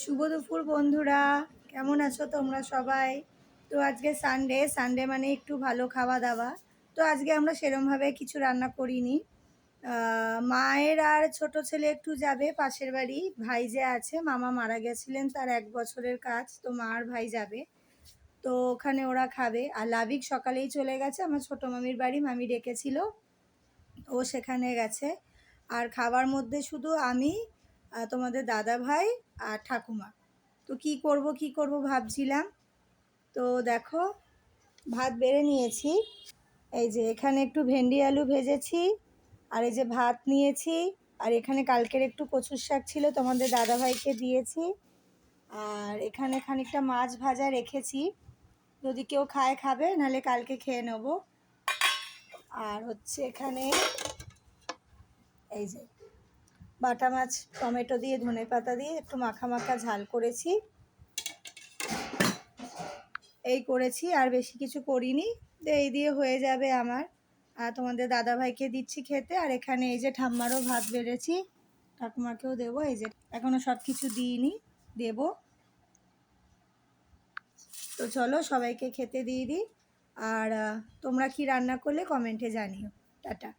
শুভ দুপুর বন্ধুরা, কেমন আছো তোমরা সবাই? তো আজকে সানডে মানে একটু ভালো খাওয়া দাওয়া। তো আজকে আমরা সেরমভাবে কিছু রান্না করিনি। মায়ের আর ছোট ছেলে একটু যাবে পাশের বাড়ি, ভাই যে আছে, মামা মারা গেছিলেন, তার 1 বছরের কাজ, তো মা আর ভাই যাবে। তো ওখানে ওরা খাবে। আর লাবিক সকালেই চলে গেছে আমার ছোটো মামির বাড়ি, মামি ডেকেছিল, ও সেখানে গেছে। আর খাবার মধ্যে শুধু আমি, তোমাদের দাদা ভাই আর ঠাকুমা। তো কি করব ভাবছিলাম। তো দেখো, ভাত বেড়ে নিয়েছি। এই যে এখানে একটু ভেন্ডি আলু ভেজেছি, আর এই যে ভাত নিয়েছি। আর এখানে কালকের একটু কচুর শাক ছিল, তোমাদের দাদা ভাইকে দিয়েছি। আর এখানে খানিকটা মাছ ভাজা রেখেছি, যদি কেউ খায় খাবে, নাহলে কালকে খেয়ে নেব। আর হচ্ছে এখানে এই যে বাটা মাছ টমেটো দিয়ে ধনেপাতা দিয়ে একটু মাখা মাখা ঝাল করেছি, এই করেছি, আর বেশি কিছু করিনি। তো এই দিয়ে হয়ে যাবে আমার। আর তোমাদের দাদাভাইকে দিচ্ছি খেতে। আর এখানে এই যে ঠাম্মারও ভাত বেড়েছি, ঠাকুমাকেও দেবো। এই যে এখনও সব কিছু দিইনি, দেবো। তো চলো সবাইকে খেতে দিয়ে দিই। আর তোমরা কি রান্না করলে কমেন্টে জানিও। টাটা।